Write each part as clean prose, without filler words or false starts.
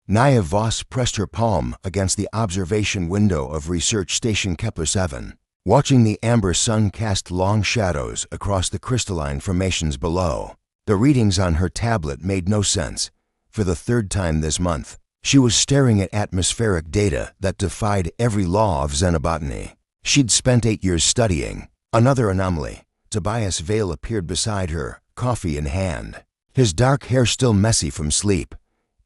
Naya Voss pressed her palm against the observation window of Research Station Kepler-7, watching the amber sun cast long shadows across the crystalline formations below. The readings on her tablet made no sense. For the third time this month, she was staring at atmospheric data that defied every law of xenobotany. She'd spent 8 years studying. Another anomaly. Tobias Vale appeared beside her, coffee in hand, his dark hair still messy from sleep.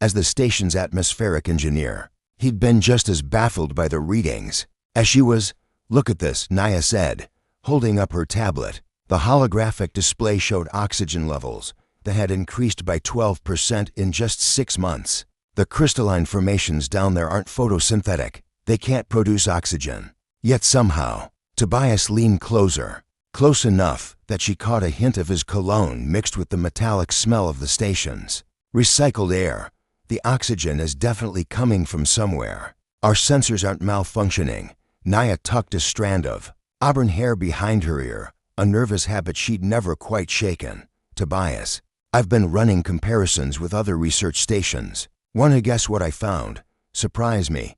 As the station's atmospheric engineer, he'd been just as baffled by the readings as she was. "Look at this," Naya said, holding up her tablet. The holographic display showed oxygen levels that had increased by 12% in just 6 months. The crystalline formations down there aren't photosynthetic. They can't produce oxygen. Yet somehow, Tobias leaned closer, close enough that she caught a hint of his cologne mixed with the metallic smell of the stations. Recycled air. The oxygen is definitely coming from somewhere. Our sensors aren't malfunctioning. Naya tucked a strand of auburn hair behind her ear, a nervous habit she'd never quite shaken. "Tobias, I've been running comparisons with other research stations. Want to guess what I found? Surprise me.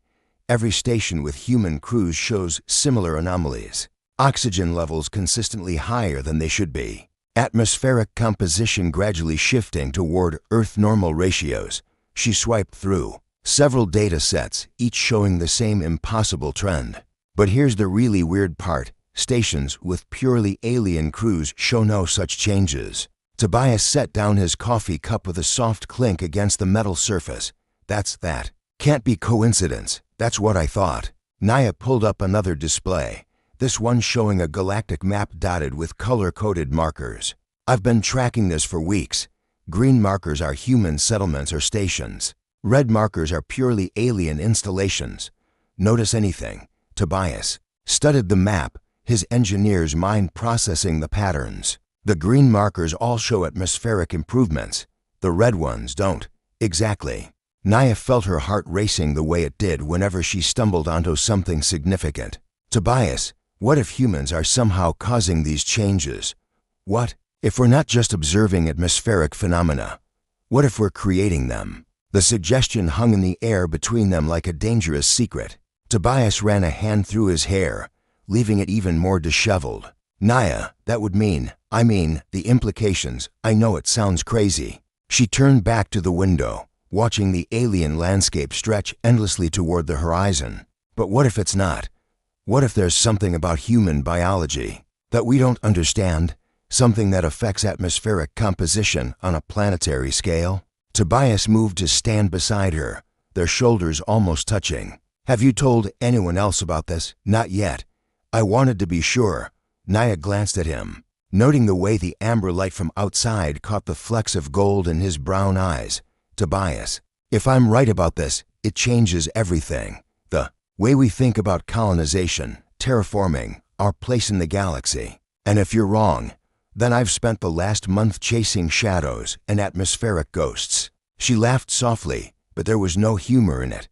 Every station with human crews shows similar anomalies. Oxygen levels consistently higher than they should be. Atmospheric composition gradually shifting toward Earth normal ratios." She swiped through several data sets, each showing the same impossible trend. But here's the really weird part. Stations with purely alien crews show no such changes. Tobias set down his coffee cup with a soft clink against the metal surface. That can't be coincidence. That's what I thought." Naya pulled up another display, this one showing a galactic map dotted with color-coded markers. "I've been tracking this for weeks. Green markers are human settlements or stations. Red markers are purely alien installations. Notice anything?" Tobias studied the map, his engineer's mind processing the patterns. "The green markers all show atmospheric improvements. The red ones don't." "Exactly." Naya felt her heart racing the way it did whenever she stumbled onto something significant. "Tobias, what if humans are somehow causing these changes? What if we're not just observing atmospheric phenomena? What if we're creating them?" The suggestion hung in the air between them like a dangerous secret. Tobias ran a hand through his hair, leaving it even more disheveled. "Naya, that would mean, the implications. I know it sounds crazy." She turned back to the window, watching the alien landscape stretch endlessly toward the horizon. "But what if it's not? What if there's something about human biology that we don't understand? Something that affects atmospheric composition on a planetary scale?" Tobias moved to stand beside her, their shoulders almost touching. "Have you told anyone else about this?" "Not yet. I wanted to be sure." Naya glanced at him, noting the way the amber light from outside caught the flecks of gold in his brown eyes. "Tobias, if I'm right about this, it changes everything. The way we think about colonization, terraforming, our place in the galaxy. And if you're wrong, then I've spent the last month chasing shadows and atmospheric ghosts." She laughed softly, but there was no humor in it.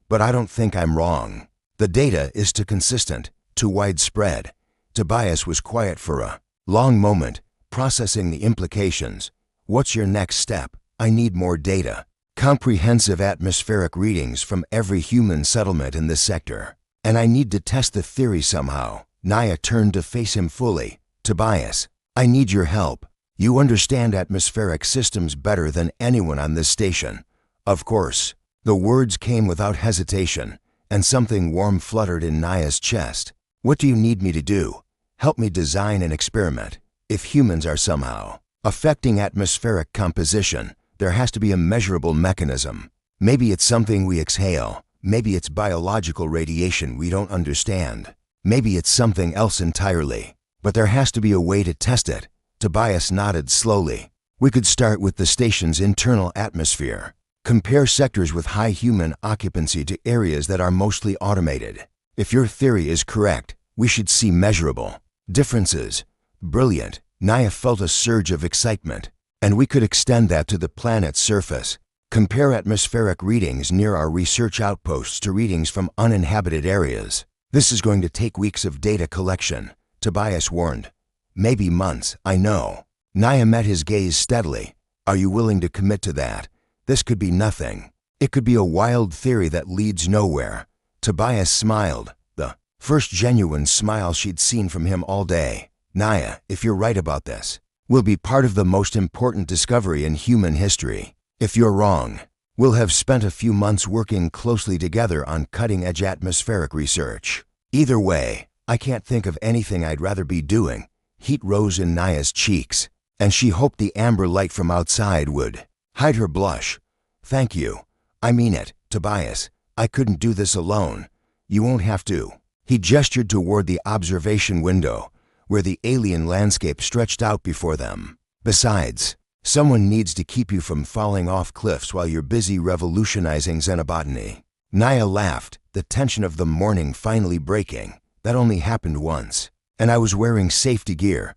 "But I don't think I'm wrong. The data is too consistent, too widespread." Tobias was quiet for a long moment, processing the implications. "What's your next step?" "I need more data. Comprehensive atmospheric readings from every human settlement in this sector. And I need to test the theory somehow." Naya turned to face him fully. "Tobias, I need your help. You understand atmospheric systems better than anyone on this station." "Of course." The words came without hesitation, and something warm fluttered in Naya's chest. "What do you need me to do?" "Help me design an experiment. If humans are somehow affecting atmospheric composition, there has to be a measurable mechanism. Maybe it's something we exhale. Maybe it's biological radiation we don't understand. Maybe it's something else entirely. But there has to be a way to test it." Tobias nodded slowly. "We could start with the station's internal atmosphere. Compare sectors with high human occupancy to areas that are mostly automated. If your theory is correct, we should see measurable differences." "Brilliant." Naya felt a surge of excitement. "And we could extend that to the planet's surface. Compare atmospheric readings near our research outposts to readings from uninhabited areas." "This is going to take weeks of data collection," Tobias warned. "Maybe months, I know." Naya met his gaze steadily. "Are you willing to commit to that? This could be nothing." It could be a wild theory that leads nowhere. Tobias smiled, the first genuine smile she'd seen from him all day. Naya, if you're right about this, we'll be part of the most important discovery in human history. If you're wrong, we'll have spent a few months working closely together on cutting-edge atmospheric research. Either way, I can't think of anything I'd rather be doing. Heat rose in Naya's cheeks, and she hoped the amber light from outside would hide her blush. Thank you. I mean it, Tobias. I couldn't do this alone. You won't have to. He gestured toward the observation window, where the alien landscape stretched out before them. Besides, someone needs to keep you from falling off cliffs while you're busy revolutionizing xenobotany. Naya laughed, the tension of the morning finally breaking. That only happened once. And I was wearing safety gear.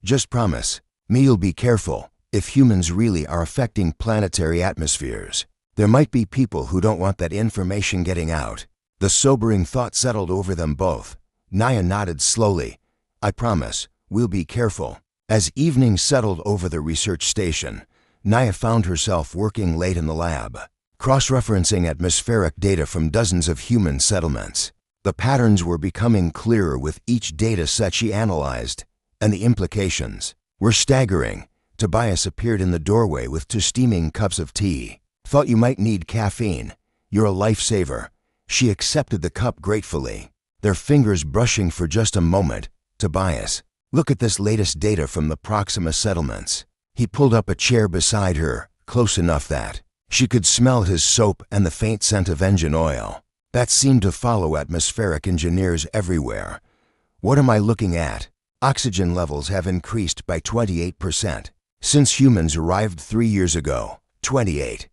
Just promise me you'll be careful. If humans really are affecting planetary atmospheres, there might be people who don't want that information getting out. The sobering thought settled over them both. Naya nodded slowly. I promise, we'll be careful. As evening settled over the research station, Naya found herself working late in the lab, cross-referencing atmospheric data from dozens of human settlements. The patterns were becoming clearer with each data set she analyzed, and the implications were staggering. Tobias appeared in the doorway with 2 steaming cups of tea. Thought you might need caffeine. You're a lifesaver. She accepted the cup gratefully, their fingers brushing for just a moment. Tobias, look at this latest data from the Proxima settlements. He pulled up a chair beside her, close enough that she could smell his soap and the faint scent of engine oil that seemed to follow atmospheric engineers everywhere. What am I looking at? Oxygen levels have increased by 28% since humans arrived 3 years ago. 28%,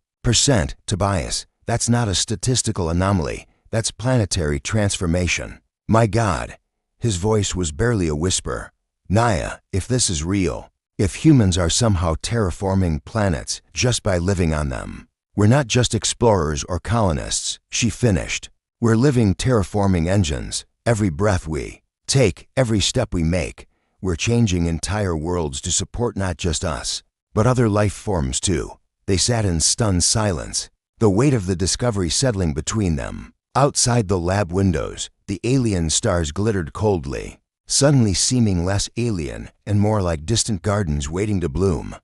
Tobias. That's not a statistical anomaly. That's planetary transformation. My God. His voice was barely a whisper. Naya, if this is real, if humans are somehow terraforming planets just by living on them, we're not just explorers or colonists, she finished. We're living terraforming engines. Every breath we take, every step we make, we're changing entire worlds to support not just us, but other life forms too. They sat in stunned silence, the weight of the discovery settling between them. Outside the lab windows, the alien stars glittered coldly, suddenly seeming less alien and more like distant gardens waiting to bloom.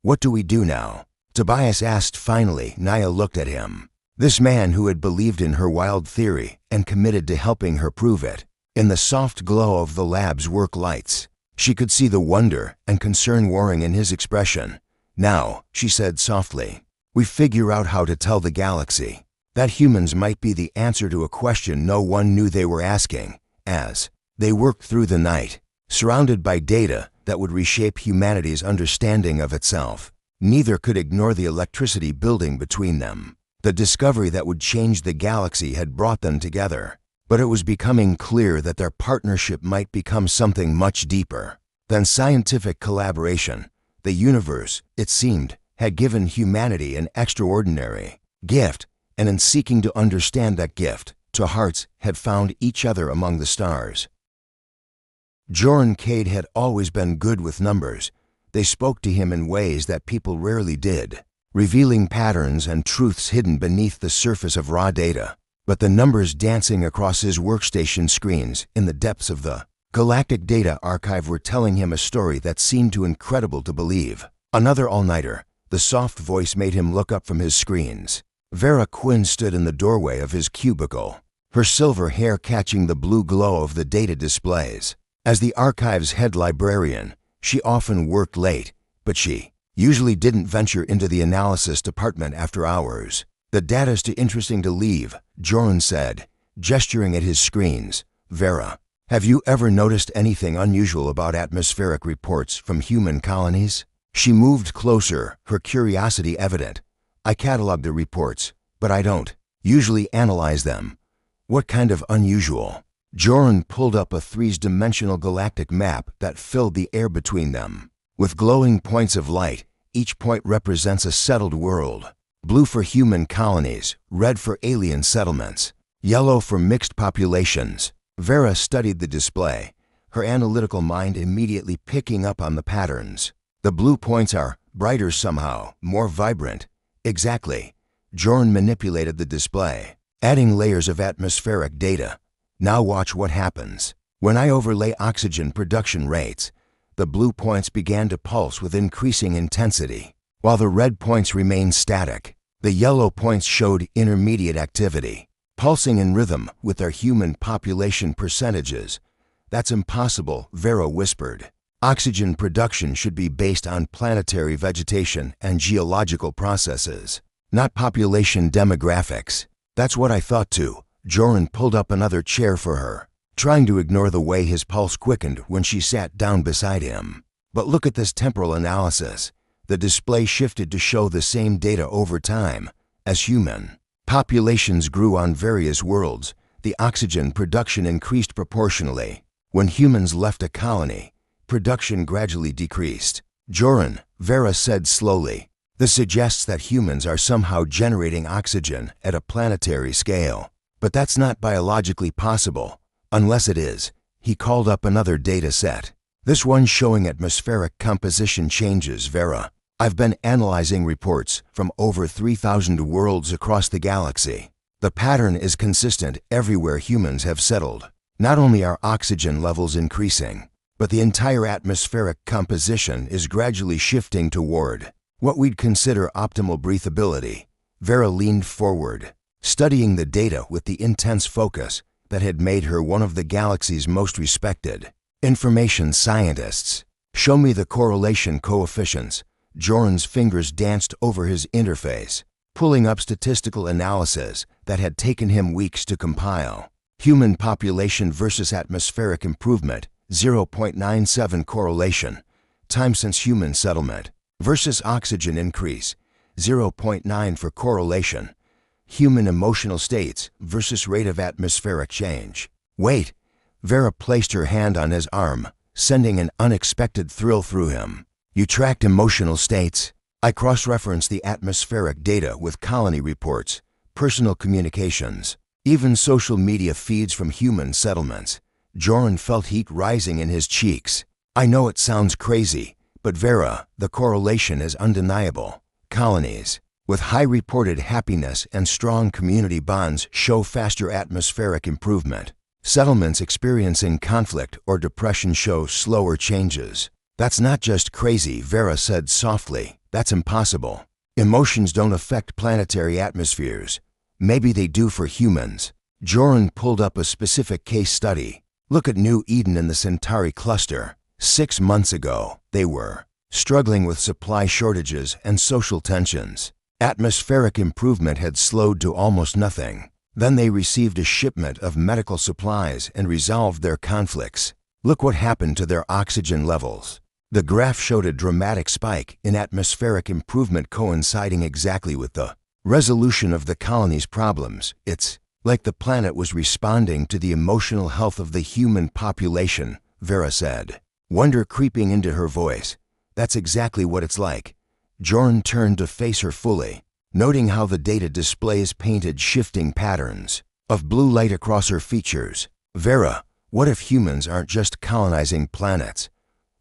What do we do now? Tobias asked finally. Naya looked at him. This man who had believed in her wild theory and committed to helping her prove it. In the soft glow of the lab's work lights, she could see the wonder and concern warring in his expression. Now, she said softly, we figure out how to tell the galaxy that humans might be the answer to a question no one knew they were asking. As they worked through the night, surrounded by data that would reshape humanity's understanding of itself, neither could ignore the electricity building between them. The discovery that would change the galaxy had brought them together, but it was becoming clear that their partnership might become something much deeper than scientific collaboration. The universe, it seemed, had given humanity an extraordinary gift, and in seeking to understand that gift, two hearts had found each other among the stars. Joran Cade had always been good with numbers. They spoke to him in ways that people rarely did, revealing patterns and truths hidden beneath the surface of raw data. But the numbers dancing across his workstation screens in the depths of the Galactic Data Archive were telling him a story that seemed too incredible to believe. Another all-nighter. The soft voice made him look up from his screens. Vera Quinn stood in the doorway of his cubicle, her silver hair catching the blue glow of the data displays. As the archive's head librarian, she often worked late, but she usually didn't venture into the analysis department after hours. The data's too interesting to leave, Joran said, gesturing at his screens. Vera, have you ever noticed anything unusual about atmospheric reports from human colonies? She moved closer, her curiosity evident. I catalog the reports, but I don't usually analyze them. What kind of unusual? Joran pulled up a three-dimensional galactic map that filled the air between them. With glowing points of light, each point represents a settled world. Blue for human colonies, red for alien settlements, yellow for mixed populations. Vera studied the display, her analytical mind immediately picking up on the patterns. The blue points are brighter somehow, more vibrant. Exactly. Joran manipulated the display, adding layers of atmospheric data. Now watch what happens. When I overlay oxygen production rates, the blue points began to pulse with increasing intensity, while the red points remained static. The yellow points showed intermediate activity, pulsing in rhythm with their human population percentages. That's impossible, Vera whispered. Oxygen production should be based on planetary vegetation and geological processes, not population demographics. That's what I thought too. Joran pulled up another chair for her, trying to ignore the way his pulse quickened when she sat down beside him. But look at this temporal analysis. The display shifted to show the same data over time. As human populations grew on various worlds, the oxygen production increased proportionally. When humans left a colony, production gradually decreased. Joran, Vera said slowly, this suggests that humans are somehow generating oxygen at a planetary scale. But that's not biologically possible. Unless it is. He called up another data set. This one's showing atmospheric composition changes, Vera. I've been analyzing reports from over 3,000 worlds across the galaxy. The pattern is consistent everywhere humans have settled. Not only are oxygen levels increasing, but the entire atmospheric composition is gradually shifting toward what we'd consider optimal breathability. Vera leaned forward, studying the data with the intense focus that had made her one of the galaxy's most respected information scientists. Show me the correlation coefficients. Joran's fingers danced over his interface, pulling up statistical analysis that had taken him weeks to compile. Human population versus atmospheric improvement, 0.97 correlation. Time since human settlement versus oxygen increase, 0.9 for correlation. Human emotional states versus rate of atmospheric change. Wait, Vera placed her hand on his arm, sending an unexpected thrill through him. You tracked emotional states? I cross-referenced the atmospheric data with colony reports, personal communications, even social media feeds from human settlements. Joran felt heat rising in his cheeks. I know it sounds crazy, but Vera, the correlation is undeniable. Colonies with high reported happiness and strong community bonds show faster atmospheric improvement. Settlements experiencing conflict or depression show slower changes. That's not just crazy, Vera said softly. That's impossible. Emotions don't affect planetary atmospheres. Maybe they do for humans. Joran pulled up a specific case study. Look at New Eden in the Centauri cluster. 6 months ago, they were struggling with supply shortages and social tensions. Atmospheric improvement had slowed to almost nothing. Then they received a shipment of medical supplies and resolved their conflicts. Look what happened to their oxygen levels. The graph showed a dramatic spike in atmospheric improvement coinciding exactly with the resolution of the colony's problems. It's like the planet was responding to the emotional health of the human population, Vera said, wonder creeping into her voice. That's exactly what it's like. Joran turned to face her fully, noting how the data displays painted shifting patterns of blue light across her features. Vera, what if humans aren't just colonizing planets?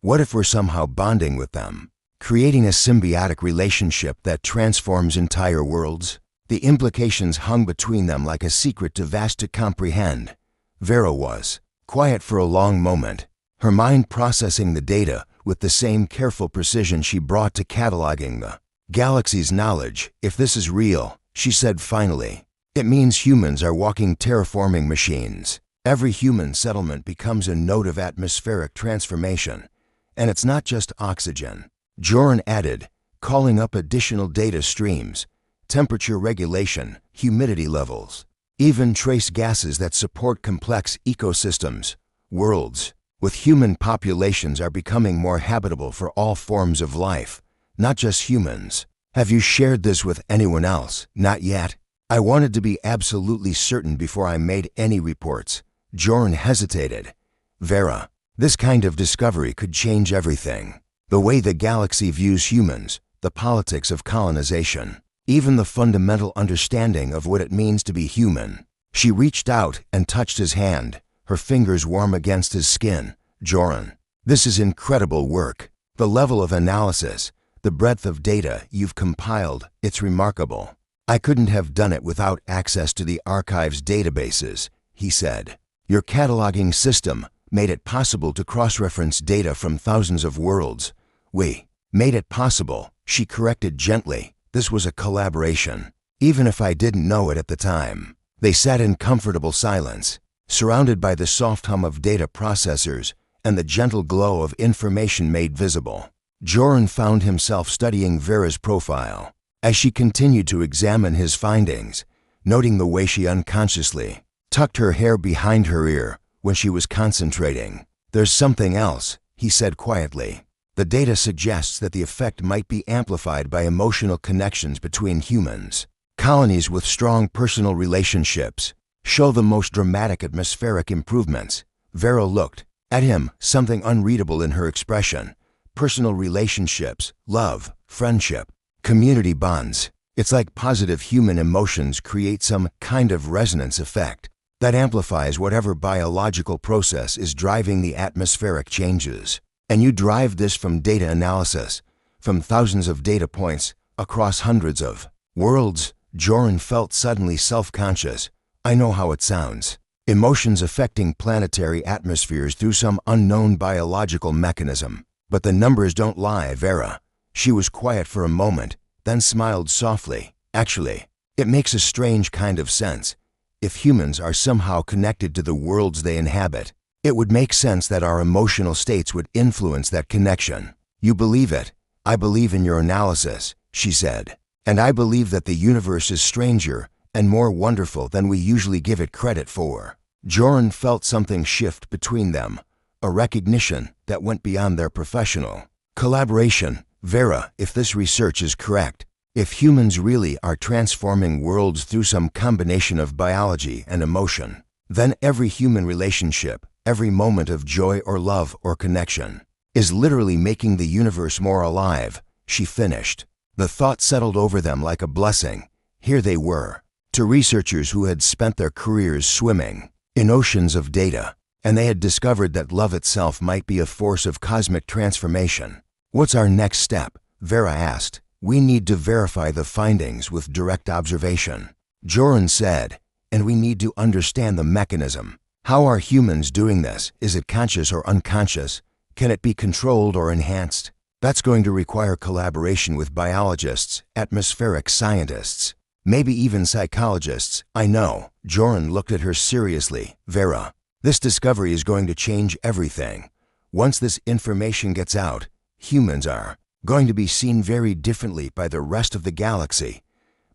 What if we're somehow bonding with them, creating a symbiotic relationship that transforms entire worlds? The implications hung between them like a secret too vast to comprehend. Vera was quiet for a long moment, her mind processing the data with the same careful precision she brought to cataloging the galaxy's knowledge. If this is real, she said finally, it means humans are walking terraforming machines. Every human settlement becomes a node of atmospheric transformation. And it's not just oxygen. Joran added, calling up additional data streams, temperature regulation, humidity levels, even trace gases that support complex ecosystems. Worlds with human populations are becoming more habitable for all forms of life, not just humans. Have you shared this with anyone else? Not yet. I wanted to be absolutely certain before I made any reports. Joran hesitated. Vera, this kind of discovery could change everything. The way the galaxy views humans, the politics of colonization, even the fundamental understanding of what it means to be human. She reached out and touched his hand, her fingers warm against his skin. Joran, this is incredible work. The level of analysis, the breadth of data you've compiled, it's remarkable. I couldn't have done it without access to the archive's databases, he said. Your cataloging system made it possible to cross-reference data from thousands of worlds. We made it possible, she corrected gently. This was a collaboration, even if I didn't know it at the time. They sat in comfortable silence, surrounded by the soft hum of data processors and the gentle glow of information made visible. Joran found himself studying Vera's profile as she continued to examine his findings, noting the way she unconsciously tucked her hair behind her ear when she was concentrating. There's something else, he said quietly. The data suggests that the effect might be amplified by emotional connections between humans. Colonies with strong personal relationships show the most dramatic atmospheric improvements. Vera looked at him, something unreadable in her expression. Personal relationships, love, friendship, community bonds. It's like positive human emotions create some kind of resonance effect that amplifies whatever biological process is driving the atmospheric changes. And you drive this from data analysis, from thousands of data points across hundreds of worlds. Joran felt suddenly self-conscious. I know how it sounds. Emotions affecting planetary atmospheres through some unknown biological mechanism. But the numbers don't lie, Vera. She was quiet for a moment, then smiled softly. Actually, it makes a strange kind of sense. If humans are somehow connected to the worlds they inhabit, it would make sense that our emotional states would influence that connection. You believe it. I believe in your analysis, she said. And I believe that the universe is stranger and more wonderful than we usually give it credit for. Joran felt something shift between them, a recognition that went beyond their professional collaboration. Vera, if this research is correct, if humans really are transforming worlds through some combination of biology and emotion, then every human relationship, every moment of joy or love or connection, is literally making the universe more alive, she finished. The thought settled over them like a blessing. Here they were, two researchers who had spent their careers swimming in oceans of data, and they had discovered that love itself might be a force of cosmic transformation. What's our next step? Vera asked. We need to verify the findings with direct observation, Joran said, and we need to understand the mechanism. How are humans doing this? Is it conscious or unconscious? Can it be controlled or enhanced? That's going to require collaboration with biologists, atmospheric scientists, maybe even psychologists. I know. Joran looked at her seriously. Vera, this discovery is going to change everything. Once this information gets out, humans are going to be seen very differently by the rest of the galaxy.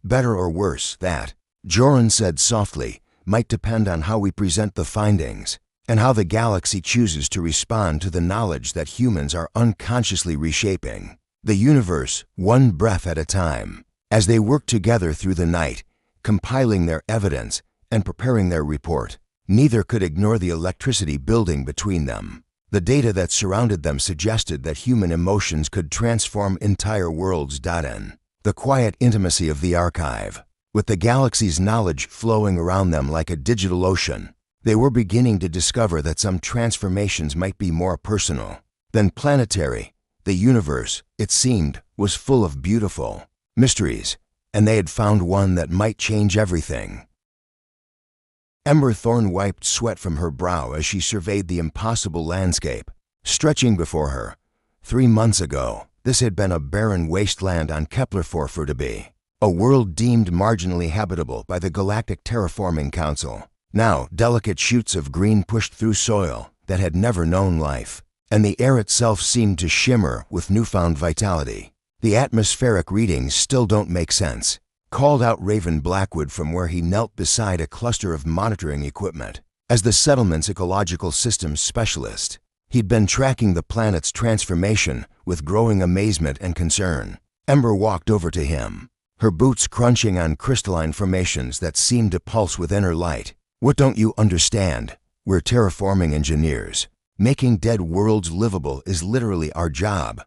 Better or worse, that, Joran said softly, might depend on how we present the findings and how the galaxy chooses to respond to the knowledge that humans are unconsciously reshaping the universe one breath at a time. As they worked together through the night, compiling their evidence and preparing their report, neither could ignore the electricity building between them. The data that surrounded them suggested that human emotions could transform entire worlds. In the quiet intimacy of the archive, with the galaxy's knowledge flowing around them like a digital ocean, they were beginning to discover that some transformations might be more personal than planetary. The universe, it seemed, was full of beautiful mysteries, and they had found one that might change everything. Ember Thorne wiped sweat from her brow as she surveyed the impossible landscape stretching before her. 3 months ago, this had been a barren wasteland on Kepler-4 to be, a world deemed marginally habitable by the Galactic Terraforming Council. Now, delicate shoots of green pushed through soil that had never known life, and the air itself seemed to shimmer with newfound vitality. The atmospheric readings still don't make sense, called out Raven Blackwood from where he knelt beside a cluster of monitoring equipment. As the settlement's ecological systems specialist, he'd been tracking the planet's transformation with growing amazement and concern. Ember walked over to him, her boots crunching on crystalline formations that seemed to pulse with inner light. What don't you understand? We're terraforming engineers. Making dead worlds livable is literally our job.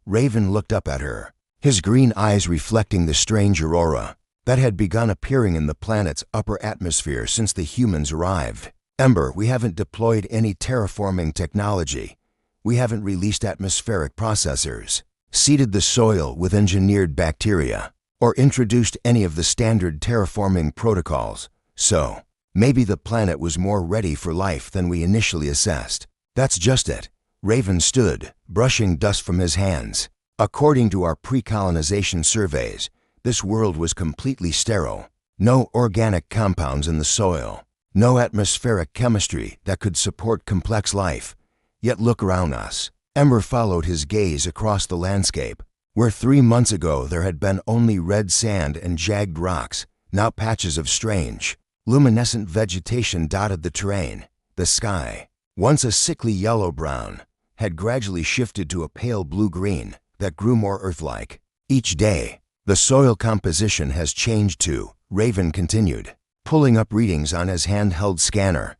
Raven looked up at her, his green eyes reflecting the strange aurora that had begun appearing in the planet's upper atmosphere since the humans arrived. Ember, we haven't deployed any terraforming technology. We haven't released atmospheric processors, seeded the soil with engineered bacteria, or introduced any of the standard terraforming protocols. So, maybe the planet was more ready for life than we initially assessed. That's just it. Raven stood, brushing dust from his hands. According to our pre-colonization surveys, this world was completely sterile. No organic compounds in the soil. No atmospheric chemistry that could support complex life. Yet look around us. Ember followed his gaze across the landscape. Where 3 months ago there had been only red sand and jagged rocks, now patches of strange, luminescent vegetation dotted the terrain. The sky, once a sickly yellow-brown, had gradually shifted to a pale blue-green that grew more Earth-like. Each day, the soil composition has changed too, Raven continued, pulling up readings on his handheld scanner.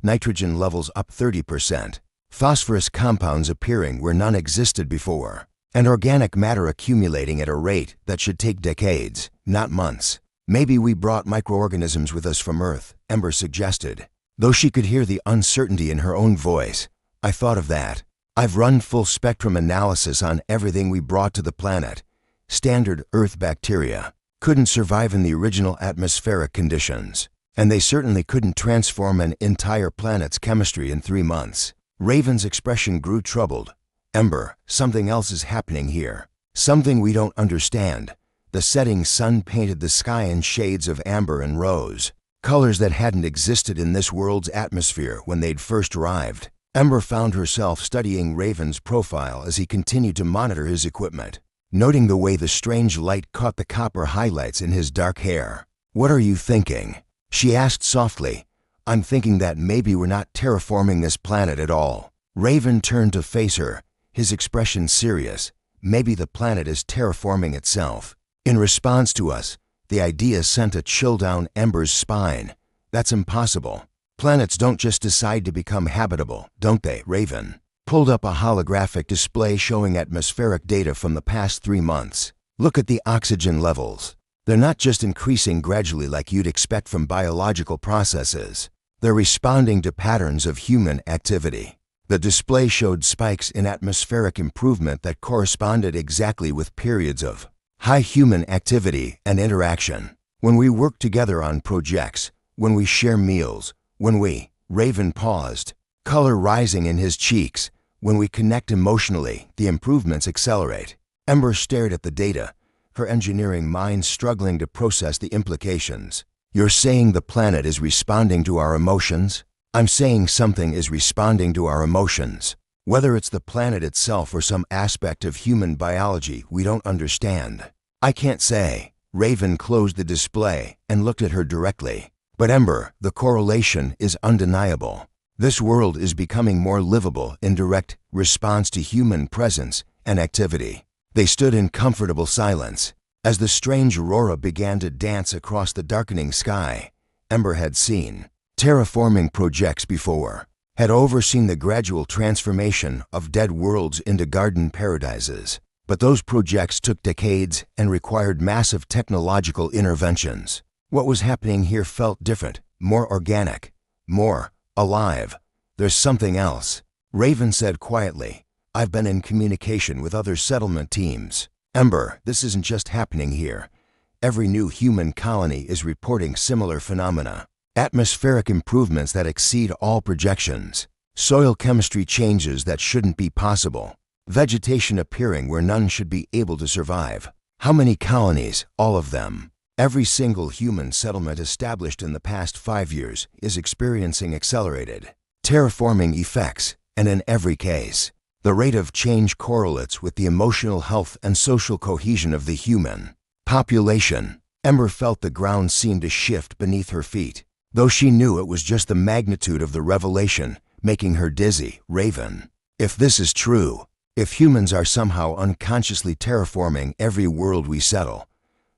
Nitrogen levels up 30%, phosphorus compounds appearing where none existed before, and organic matter accumulating at a rate that should take decades, not months. Maybe we brought microorganisms with us from Earth, Ember suggested. Though she could hear the uncertainty in her own voice, I thought of that. I've run full spectrum analysis on everything we brought to the planet. Standard Earth bacteria couldn't survive in the original atmospheric conditions, and they certainly couldn't transform an entire planet's chemistry in 3 months. Raven's expression grew troubled. Ember, something else is happening here. Something we don't understand. The setting sun painted the sky in shades of amber and rose, colors that hadn't existed in this world's atmosphere when they'd first arrived. Ember found herself studying Raven's profile as he continued to monitor his equipment, noting the way the strange light caught the copper highlights in his dark hair. "What are you thinking?" she asked softly. "I'm thinking that maybe we're not terraforming this planet at all." Raven turned to face her, his expression serious. "Maybe the planet is terraforming itself. In response to us." The idea sent a chill down Ember's spine. "That's impossible. Planets don't just decide to become habitable, don't they?" Raven pulled up a holographic display showing atmospheric data from the past 3 months. "Look at the oxygen levels. They're not just increasing gradually like you'd expect from biological processes. They're responding to patterns of human activity." The display showed spikes in atmospheric improvement that corresponded exactly with periods of high human activity and interaction. "When we work together on projects, when we share meals, when we—" Raven paused, color rising in his cheeks. "When we connect emotionally, the improvements accelerate." Ember stared at the data, her engineering mind struggling to process the implications. "You're saying the planet is responding to our emotions?" "I'm saying something is responding to our emotions. Whether it's the planet itself or some aspect of human biology we don't understand. I can't say." Raven closed the display and looked at her directly. "But Ember, the correlation is undeniable. This world is becoming more livable in direct response to human presence and activity." They stood in comfortable silence. As the strange aurora began to dance across the darkening sky, Ember had seen terraforming projects before, had overseen the gradual transformation of dead worlds into garden paradises. But those projects took decades and required massive technological interventions. What was happening here felt different, more organic, more alive. "There's something else," Raven said quietly. "I've been in communication with other settlement teams. Ember, this isn't just happening here. Every new human colony is reporting similar phenomena. Atmospheric improvements that exceed all projections. Soil chemistry changes that shouldn't be possible. Vegetation appearing where none should be able to survive. How many colonies? All of them. Every single human settlement established in the past 5 years is experiencing accelerated terraforming effects, and in every case, the rate of change correlates with the emotional health and social cohesion of the human population." Ember felt the ground seem to shift beneath her feet, though she knew it was just the magnitude of the revelation making her dizzy. "Raven, if this is true, if humans are somehow unconsciously terraforming every world we settle,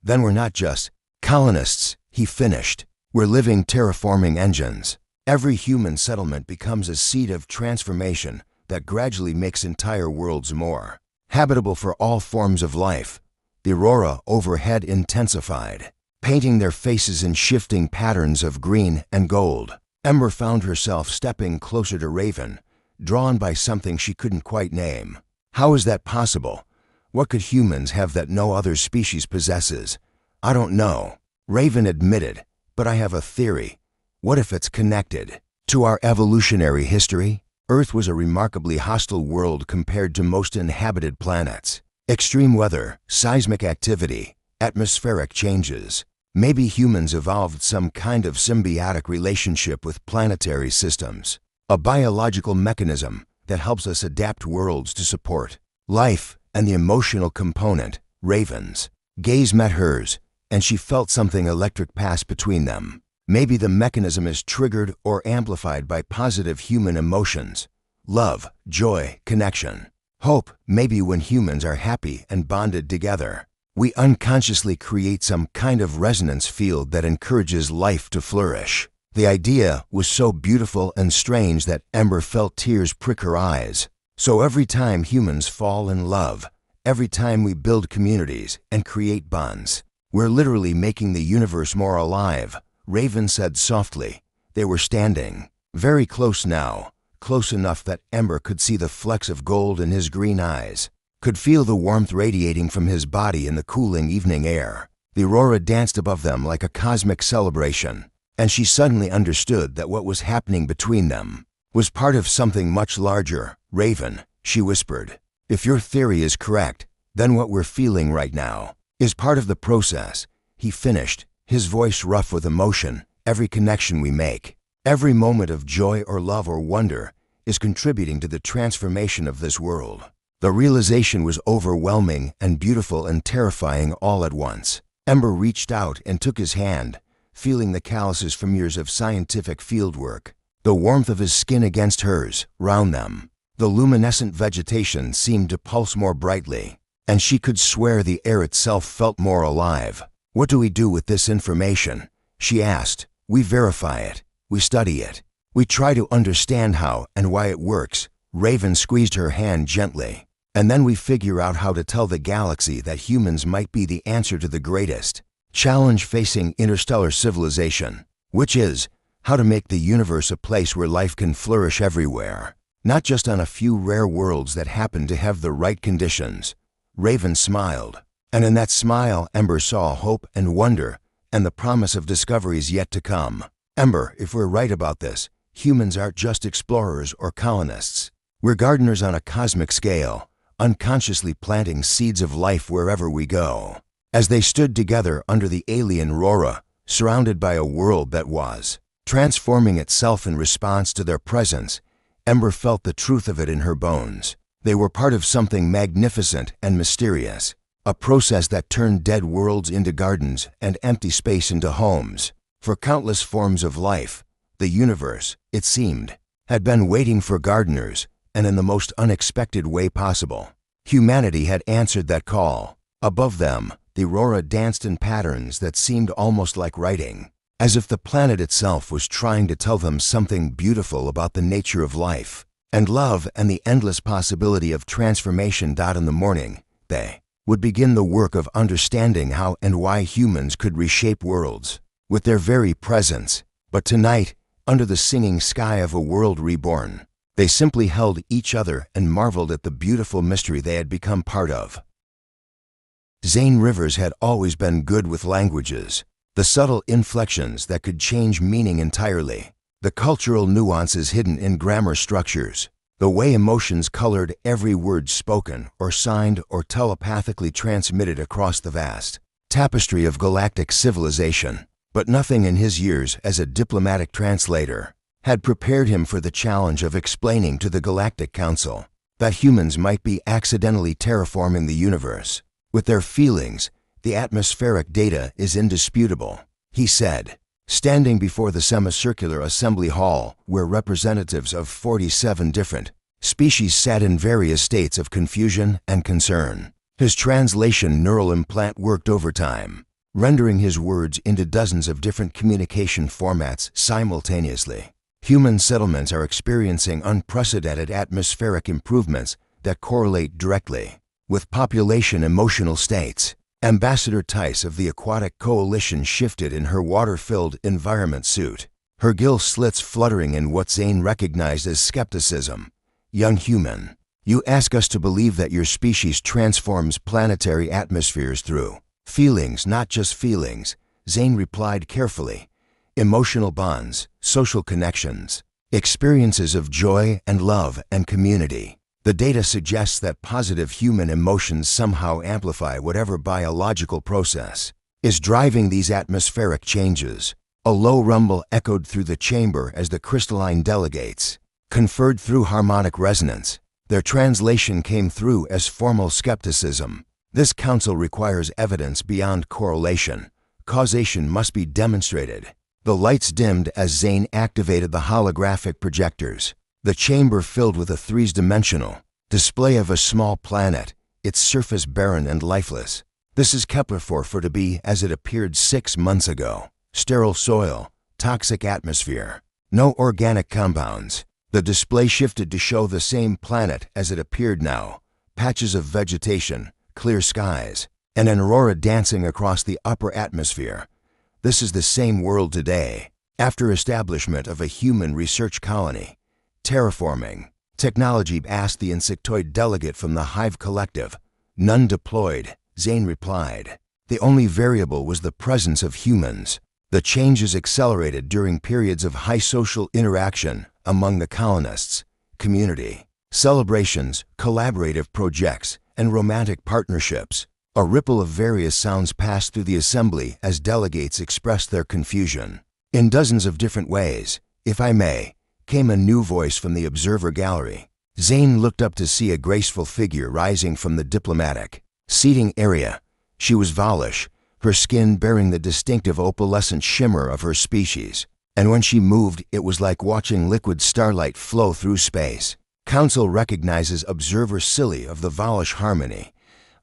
then we're not just colonists," he finished. "We're living terraforming engines. Every human settlement becomes a seed of transformation that gradually makes entire worlds more habitable for all forms of life." The aurora overhead intensified, painting their faces in shifting patterns of green and gold. Ember found herself stepping closer to Raven, drawn by something she couldn't quite name. "How is that possible? What could humans have that no other species possesses?" I don't know, Raven admitted, but I have a theory. What if it's connected to our evolutionary history? Earth was a remarkably hostile world compared to most inhabited planets. Extreme weather, seismic activity, atmospheric changes. Maybe humans evolved some kind of symbiotic relationship with planetary systems, a biological mechanism that helps us adapt worlds to support life. And the emotional component, Raven's gaze met hers, and she felt something electric pass between them. Maybe the mechanism is triggered or amplified by positive human emotions. Love, joy, connection, hope. Maybe when humans are happy and bonded together, we unconsciously create some kind of resonance field that encourages life to flourish. The idea was so beautiful and strange that Ember felt tears prick her eyes. So every time humans fall in love, every time we build communities and create bonds, we're literally making the universe more alive, Raven said softly. They were standing very close now, close enough that Ember could see the flecks of gold in his green eyes, could feel the warmth radiating from his body in the cooling evening air. The aurora danced above them like a cosmic celebration, and she suddenly understood that what was happening between them was part of something much larger. Raven, she whispered, if your theory is correct, then what we're feeling right now is part of the process. He finished, his voice rough with emotion. Every connection we make, every moment of joy or love or wonder is contributing to the transformation of this world. The realization was overwhelming and beautiful and terrifying all at once. Ember reached out and took his hand, feeling the calluses from years of scientific fieldwork. The warmth of his skin against hers, round them. The luminescent vegetation seemed to pulse more brightly, and she could swear the air itself felt more alive. What do we do with this information? She asked. We verify it. We study it. We try to understand how and why it works. Raven squeezed her hand gently. And then we figure out how to tell the galaxy that humans might be the answer to the greatest challenge facing interstellar civilization, which is how to make the universe a place where life can flourish everywhere, not just on a few rare worlds that happen to have the right conditions. Raven smiled, and in that smile Ember saw hope and wonder and the promise of discoveries yet to come. Ember, if we're right about this, humans aren't just explorers or colonists. We're gardeners on a cosmic scale, unconsciously planting seeds of life wherever we go. As they stood together under the alien aurora, surrounded by a world that was transforming itself in response to their presence, Ember felt the truth of it in her bones. They were part of something magnificent and mysterious, a process that turned dead worlds into gardens and empty space into homes. For countless forms of life, the universe, it seemed, had been waiting for gardeners, and in the most unexpected way possible. Humanity had answered that call. Above them, the aurora danced in patterns that seemed almost like writing, as if the planet itself was trying to tell them something beautiful about the nature of life and love and the endless possibility of transformation. In the morning, they would begin the work of understanding how and why humans could reshape worlds with their very presence. But tonight, under the singing sky of a world reborn, they simply held each other and marveled at the beautiful mystery they had become part of. Zane Rivers had always been good with languages, the subtle inflections that could change meaning entirely, the cultural nuances hidden in grammar structures, the way emotions colored every word spoken or signed or telepathically transmitted across the vast tapestry of galactic civilization. But nothing in his years as a diplomatic translator had prepared him for the challenge of explaining to the Galactic Council that humans might be accidentally terraforming the universe. With their feelings, the atmospheric data is indisputable, he said, standing before the semicircular assembly hall where representatives of 47 different species sat in various states of confusion and concern. His translation neural implant worked overtime, rendering his words into dozens of different communication formats simultaneously. Human settlements are experiencing unprecedented atmospheric improvements that correlate directly with population emotional states. Ambassador Tice of the Aquatic Coalition shifted in her water-filled environment suit, her gill slits fluttering in what Zane recognized as skepticism. Young human, you ask us to believe that your species transforms planetary atmospheres through Feelings, not just feelings, Zane replied carefully. Emotional bonds, social connections, experiences of joy and love and community. The data suggests that positive human emotions somehow amplify whatever biological process is driving these atmospheric changes. A low rumble echoed through the chamber as the crystalline delegates conferred through harmonic resonance. Their translation came through as formal skepticism. This council requires evidence beyond correlation. Causation must be demonstrated. The lights dimmed as Zane activated the holographic projectors. The chamber filled with a three-dimensional display of a small planet, its surface barren and lifeless. This is Kepler-4 for to be as it appeared 6 months ago. Sterile soil, toxic atmosphere, no organic compounds. The display shifted to show the same planet as it appeared now. Patches of vegetation, clear skies, and an aurora dancing across the upper atmosphere. This is the same world today. After establishment of a human research colony, terraforming, technology asked the insectoid delegate from the Hive Collective. None deployed, Zane replied. The only variable was the presence of humans. The changes accelerated during periods of high social interaction among the colonists, community, celebrations, collaborative projects, and romantic partnerships. A ripple of various sounds passed through the assembly as delegates expressed their confusion. In dozens of different ways, if I may, came a new voice from the observer gallery. Zane looked up to see a graceful figure rising from the diplomatic seating area. She was Valish, her skin bearing the distinctive opalescent shimmer of her species, and when she moved, it was like watching liquid starlight flow through space. Council recognizes observer Silly of the Valish Harmony,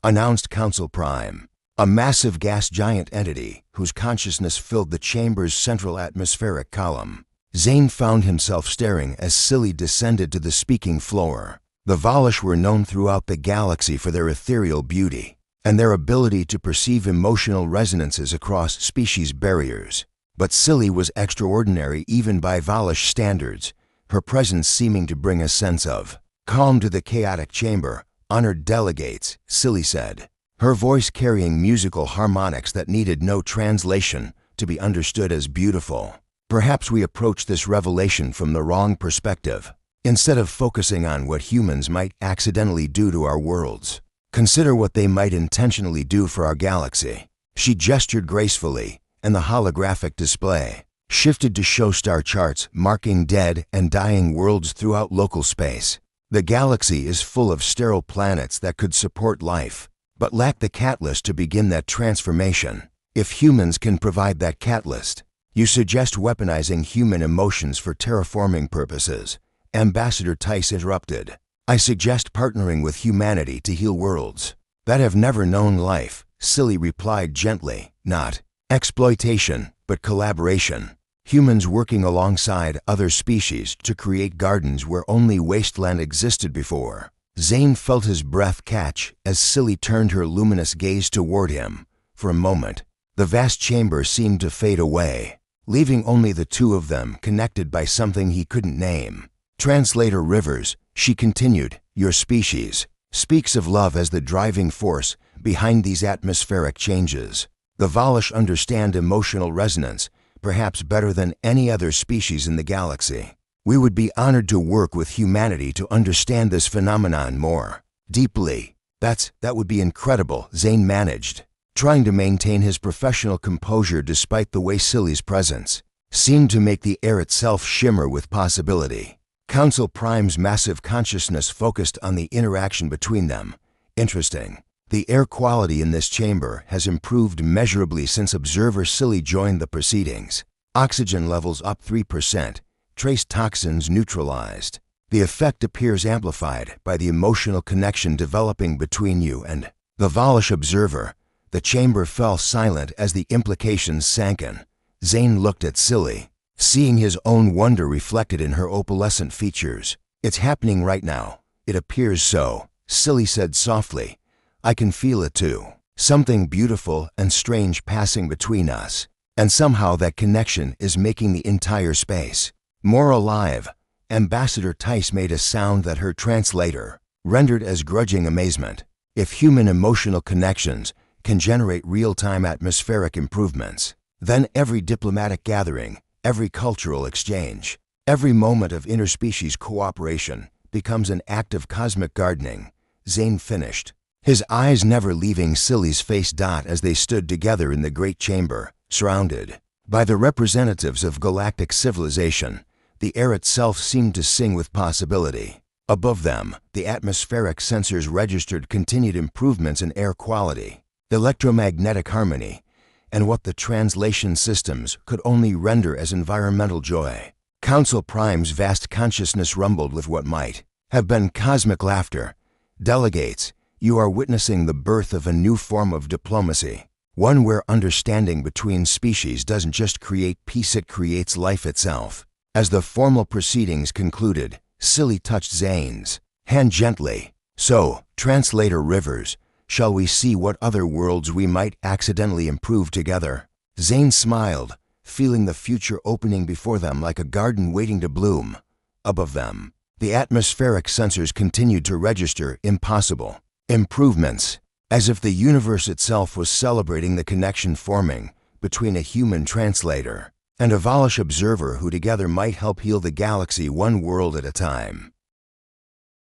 announced Council Prime, a massive gas giant entity whose consciousness filled the chamber's central atmospheric column. Zane found himself staring as Silly descended to the speaking floor. The Valish were known throughout the galaxy for their ethereal beauty and their ability to perceive emotional resonances across species barriers. But Silly was extraordinary even by Valish standards, her presence seeming to bring a sense of calm to the chaotic chamber. Honored delegates, Silly said, her voice carrying musical harmonics that needed no translation to be understood as beautiful. Perhaps we approach this revelation from the wrong perspective. Instead of focusing on what humans might accidentally do to our worlds, consider what they might intentionally do for our galaxy. She gestured gracefully, and the holographic display shifted to show star charts marking dead and dying worlds throughout local space. The galaxy is full of sterile planets that could support life, but lack the catalyst to begin that transformation. If humans can provide that catalyst, you suggest weaponizing human emotions for terraforming purposes. Ambassador Tice interrupted. I suggest partnering with humanity to heal worlds that have never known life, Silly replied gently. Not exploitation, but collaboration. Humans working alongside other species to create gardens where only wasteland existed before. Zane felt his breath catch as Silly turned her luminous gaze toward him. For a moment, the vast chamber seemed to fade away, leaving only the two of them connected by something he couldn't name. Translator Rivers, she continued, your species speaks of love as the driving force behind these atmospheric changes. The Valish understand emotional resonance, perhaps better than any other species in the galaxy. We would be honored to work with humanity to understand this phenomenon more deeply. That would be incredible, Zane managed, trying to maintain his professional composure despite the way Silly's presence seemed to make the air itself shimmer with possibility. Council Prime's massive consciousness focused on the interaction between them. Interesting. The air quality in this chamber has improved measurably since observer Silly joined the proceedings. Oxygen levels up 3%, trace toxins neutralized. The effect appears amplified by the emotional connection developing between you and the Valish observer. The chamber fell silent as the implications sank in. Zane looked at Silly, seeing his own wonder reflected in her opalescent features. It's happening right now. It appears so, Silly said softly. I can feel it too. Something beautiful and strange passing between us. And somehow that connection is making the entire space more alive. Ambassador Tice made a sound that her translator rendered as grudging amazement. If human emotional connections can generate real-time atmospheric improvements. Then every diplomatic gathering, every cultural exchange, every moment of interspecies cooperation becomes an act of cosmic gardening. Zane finished, his eyes never leaving Silly's face. As they stood together in the great chamber, surrounded by the representatives of galactic civilization, the air itself seemed to sing with possibility. Above them, the atmospheric sensors registered continued improvements in air quality, electromagnetic harmony, and what the translation systems could only render as environmental joy. Council Prime's vast consciousness rumbled with what might have been cosmic laughter. Delegates, you are witnessing the birth of a new form of diplomacy, one where understanding between species doesn't just create peace, it creates life itself. As the formal proceedings concluded, Silly touched Zane's hand gently. So, Translator Rivers, shall we see what other worlds we might accidentally improve together? Zane smiled, feeling the future opening before them like a garden waiting to bloom. Above them, the atmospheric sensors continued to register impossible improvements, as if the universe itself was celebrating the connection forming between a human translator and a Valish observer who together might help heal the galaxy one world at a time.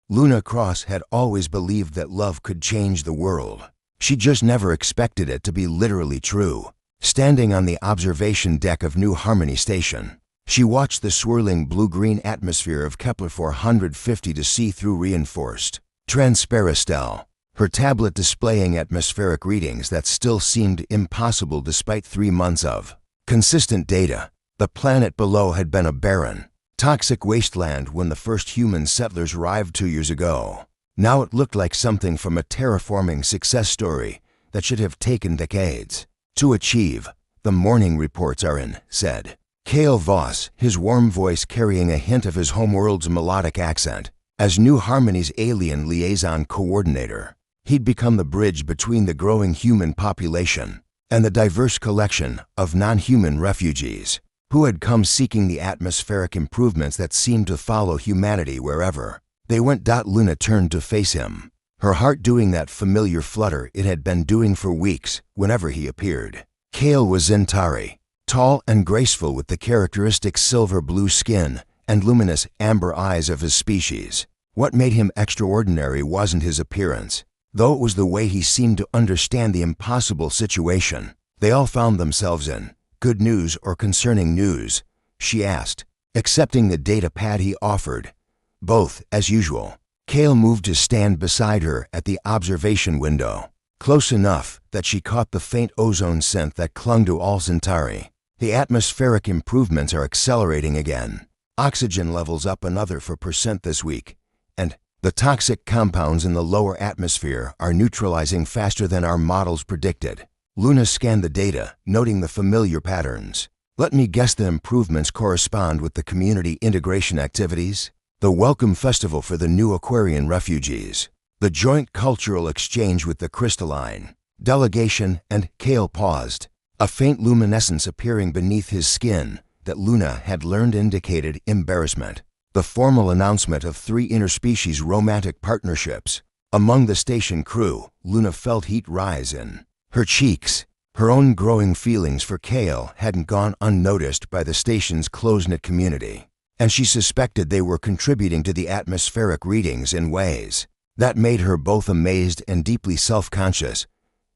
Luna Cross had always believed that love could change the world. She just never expected it to be literally true. Standing on the observation deck of New Harmony Station, she watched the swirling blue-green atmosphere of Kepler 450 to see through reinforced Transparistelle, her tablet displaying atmospheric readings that still seemed impossible despite 3 months of consistent data. The planet below had been a barren, toxic wasteland when the first human settlers arrived 2 years ago. Now it looked like something from a terraforming success story that should have taken decades to achieve. The morning reports are in, said Cale Voss, his warm voice carrying a hint of his homeworld's melodic accent. As New Harmony's alien liaison coordinator, he'd become the bridge between the growing human population and the diverse collection of non-human refugees who had come seeking the atmospheric improvements that seemed to follow humanity wherever they went. Luna turned to face him, her heart doing that familiar flutter it had been doing for weeks whenever he appeared. Cale was Zentari, tall and graceful with the characteristic silver-blue skin and luminous amber eyes of his species. What made him extraordinary wasn't his appearance, though it was the way he seemed to understand the impossible situation they all found themselves in. Good news or concerning news? She asked, accepting the data pad he offered. Both, as usual. Cale moved to stand beside her at the observation window, close enough that she caught the faint ozone scent that clung to all Centauri. The atmospheric improvements are accelerating again. Oxygen levels up another 4% this week, and the toxic compounds in the lower atmosphere are neutralizing faster than our models predicted. Luna scanned the data, noting the familiar patterns. Let me guess, the improvements correspond with the community integration activities, the welcome festival for the new Aquarian refugees, the joint cultural exchange with the crystalline delegation, and Cale paused, a faint luminescence appearing beneath his skin that Luna had learned indicated embarrassment. The formal announcement of 3 interspecies romantic partnerships among the station crew. Luna felt heat rise in her cheeks. Her own growing feelings for Cale hadn't gone unnoticed by the station's close-knit community, and she suspected they were contributing to the atmospheric readings in ways that made her both amazed and deeply self-conscious.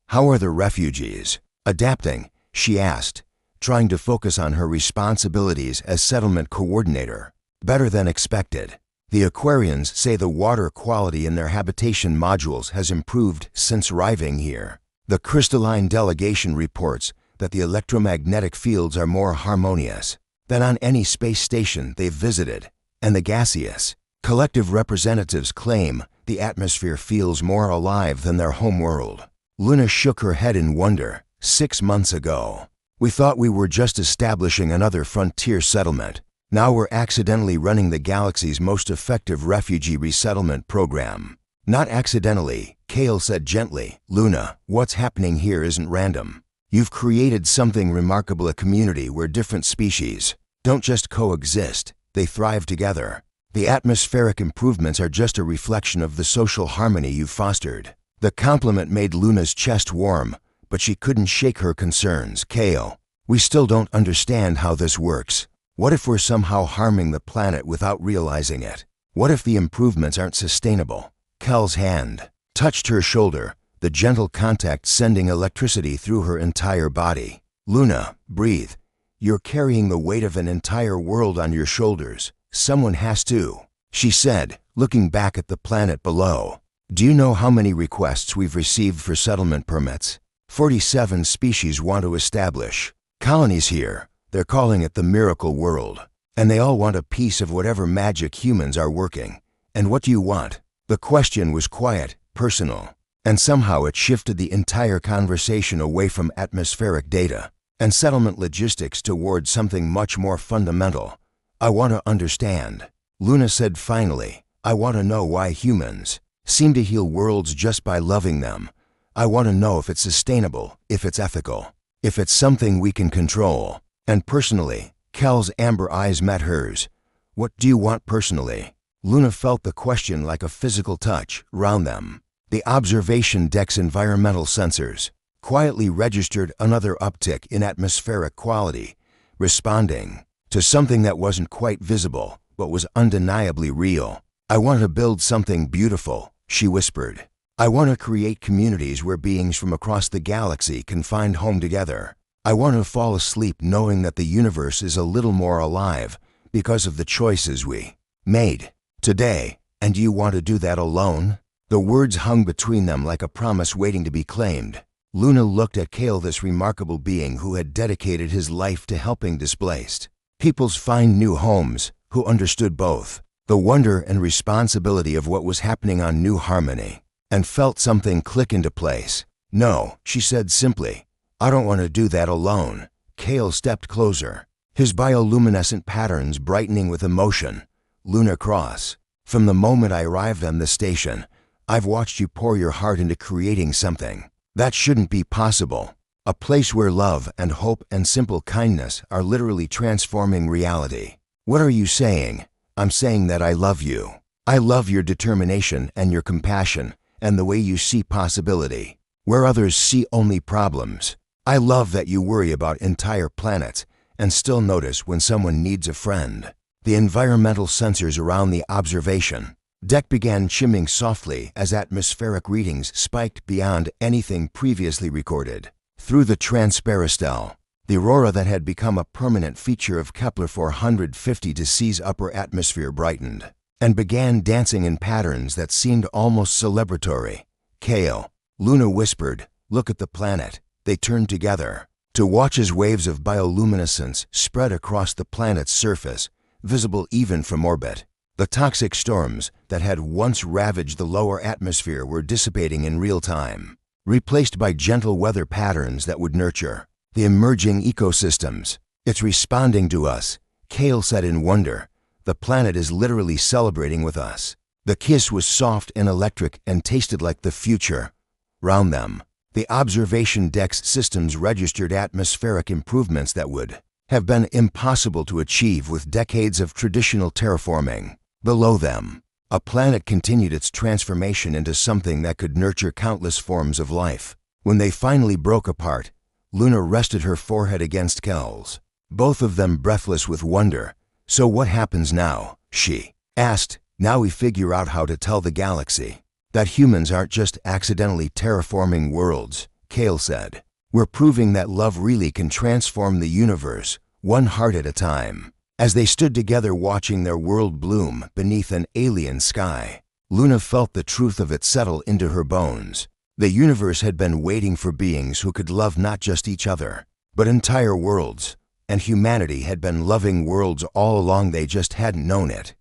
How are the refugees adapting? She asked, trying to focus on her responsibilities as settlement coordinator. Better than expected. The Aquarians say the water quality in their habitation modules has improved since arriving here. The crystalline delegation reports that the electromagnetic fields are more harmonious than on any space station they've visited, and the gaseous collective representatives claim the atmosphere feels more alive than their home world. Luna shook her head in wonder. 6 months ago, we thought we were just establishing another frontier settlement. Now we're accidentally running the galaxy's most effective refugee resettlement program. Not accidentally, Cale said gently. Luna, what's happening here isn't random. You've created something remarkable, a community where different species don't just coexist, they thrive together. The atmospheric improvements are just a reflection of the social harmony you've fostered. The compliment made Luna's chest warm, but she couldn't shake her concerns. Kale, we still don't understand how this works. What if we're somehow harming the planet without realizing it? What if the improvements aren't sustainable? Kel's hand touched her shoulder, the gentle contact sending electricity through her entire body. Luna, breathe. You're carrying the weight of an entire world on your shoulders. Someone has to, she said, looking back at the planet below. Do you know how many requests we've received for settlement permits? 47 species want to establish colonies here. They're calling it the miracle world. And they all want a piece of whatever magic humans are working. And what do you want? The question was quiet, personal. And somehow it shifted the entire conversation away from atmospheric data and settlement logistics towards something much more fundamental. I want to understand, Luna said finally. I want to know why humans seem to heal worlds just by loving them. I want to know if it's sustainable, if it's ethical, if it's something we can control. And personally, Kel's amber eyes met hers. What do you want personally? Luna felt the question like a physical touch round them. The observation deck's environmental sensors quietly registered another uptick in atmospheric quality, responding to something that wasn't quite visible but was undeniably real. I want to build something beautiful, she whispered. I want to create communities where beings from across the galaxy can find home together. I want to fall asleep knowing that the universe is a little more alive because of the choices we made today. And do you want to do that alone? The words hung between them like a promise waiting to be claimed. Luna looked at Kale, this remarkable being who had dedicated his life to helping displaced peoples find new homes, who understood both the wonder and responsibility of what was happening on New Harmony, and felt something click into place. No, she said simply. I don't want to do that alone. Kale stepped closer, his bioluminescent patterns brightening with emotion. Luna Cross, from the moment I arrived on the station, I've watched you pour your heart into creating something that shouldn't be possible. A place where love and hope and simple kindness are literally transforming reality. What are you saying? I'm saying that I love you. I love your determination and your compassion and the way you see possibility where others see only problems. I love that you worry about entire planets and still notice when someone needs a friend. The environmental sensors around the observation deck began chimming softly as atmospheric readings spiked beyond anything previously recorded. Through the transparistell, the aurora that had become a permanent feature of Kepler 450C's upper atmosphere brightened and began dancing in patterns that seemed almost celebratory. Kale, Luna whispered, look at the planet. They turned together to watch as waves of bioluminescence spread across the planet's surface, visible even from orbit. The toxic storms that had once ravaged the lower atmosphere were dissipating in real time, replaced by gentle weather patterns that would nurture the emerging ecosystems. It's responding to us, Kale said in wonder. The planet is literally celebrating with us. The kiss was soft and electric and tasted like the future. Round them, the observation deck's systems registered atmospheric improvements that would have been impossible to achieve with decades of traditional terraforming. Below them, a planet continued its transformation into something that could nurture countless forms of life. When they finally broke apart, Luna rested her forehead against Kel's, both of them breathless with wonder. So what happens now? She asked. Now we figure out how to tell the galaxy that humans aren't just accidentally terraforming worlds, Kale said. We're proving that love really can transform the universe, one heart at a time. As they stood together watching their world bloom beneath an alien sky, Luna felt the truth of it settle into her bones. The universe had been waiting for beings who could love not just each other, but entire worlds, and humanity had been loving worlds all along, they just hadn't known it.